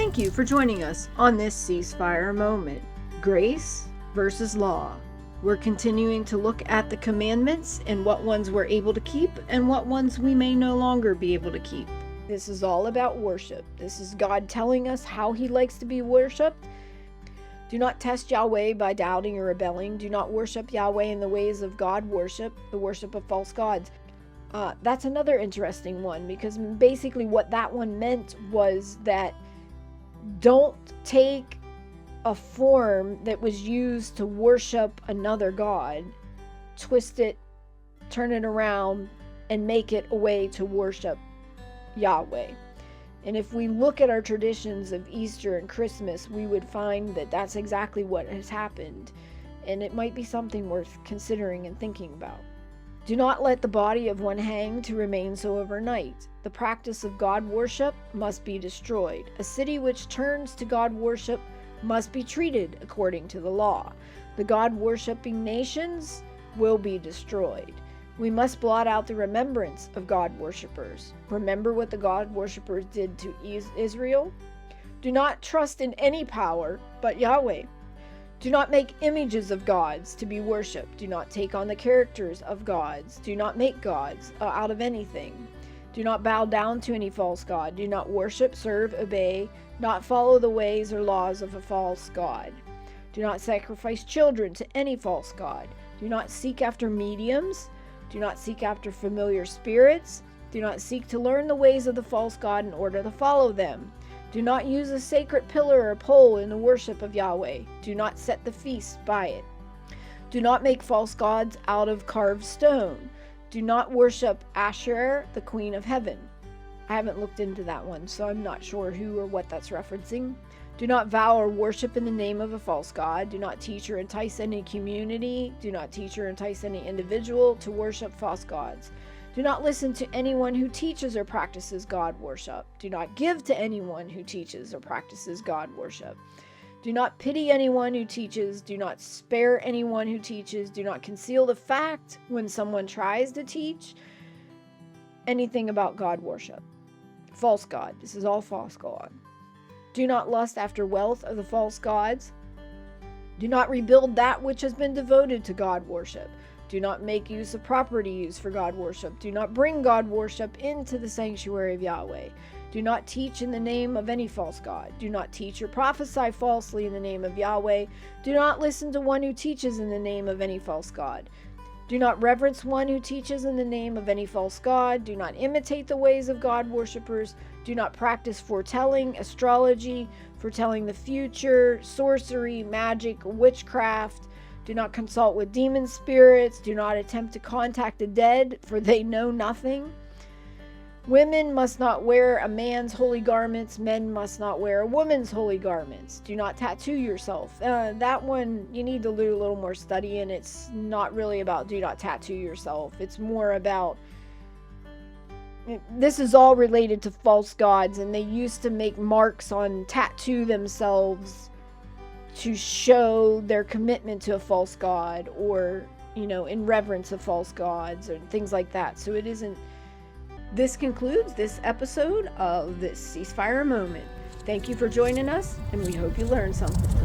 Thank you for joining us on this ceasefire moment. Grace versus law. We're continuing to look at the commandments and what ones we're able to keep and what ones we may no longer be able to keep. This is all about worship. This is God telling us how He likes to be worshipped. Do not test Yahweh by doubting or rebelling. Do not worship Yahweh in the ways of God worship, the worship of false gods. That's another interesting one, because basically what that one meant was that don't take a form that was used to worship another god, twist it, turn it around, and make it a way to worship Yahweh. And if we look at our traditions of Easter and Christmas, we would find that that's exactly what has happened. And it might be something worth considering and thinking about. Do not let the body of one hang to remain so overnight. The practice of God worship must be destroyed. A city which turns to God worship must be treated according to the law. The God-worshipping nations will be destroyed. We must blot out the remembrance of God-worshippers. Remember what the God-worshippers did to Israel? Do not trust in any power but Yahweh. Do not make images of gods to be worshipped. Do not take on the characters of gods. Do not make gods out of anything. Do not bow down to any false god. Do not worship, serve, obey, not follow the ways or laws of a false god. Do not sacrifice children to any false god. Do not seek after mediums. Do not seek after familiar spirits. Do not seek to learn the ways of the false god in order to follow them. Do not use a sacred pillar or pole in the worship of Yahweh. Do not set the feast by it. Do not make false gods out of carved stone. Do not worship Asher, the queen of heaven. I haven't looked into that one, so I'm not sure who or what that's referencing. Do not vow or worship in the name of a false god. Do not teach or entice any community. Do not teach or entice any individual to worship false gods. Do not listen to anyone who teaches or practices God worship. Do not give to anyone who teaches or practices God worship. Do not pity anyone who teaches. Do not spare anyone who teaches. Do not conceal the fact when someone tries to teach anything about God worship. False god. This is all false god. Do not lust after wealth of the false gods. Do not rebuild that which has been devoted to God worship. Do not make use of property used for God worship. Do not bring God worship into the sanctuary of Yahweh. Do not teach in the name of any false god. Do not teach or prophesy falsely in the name of Yahweh. Do not listen to one who teaches in the name of any false god. Do not reverence one who teaches in the name of any false god. Do not imitate the ways of God worshippers. Do not practice foretelling, astrology, foretelling the future, sorcery, magic, witchcraft. Do not consult with demon spirits. Do not attempt to contact the dead, for they know nothing. Women must not wear a man's holy garments. Men must not wear a woman's holy garments. Do not tattoo yourself. That one, you need to do a little more study, and it's not really about do not tattoo yourself. It's more about, this is all related to false gods, and they used to make marks on tattoo themselves to show their commitment to a false god, or, in reverence of false gods, or things like that. So it isn't. This concludes this episode of this ceasefire moment. Thank you for joining us, and we hope you learned something.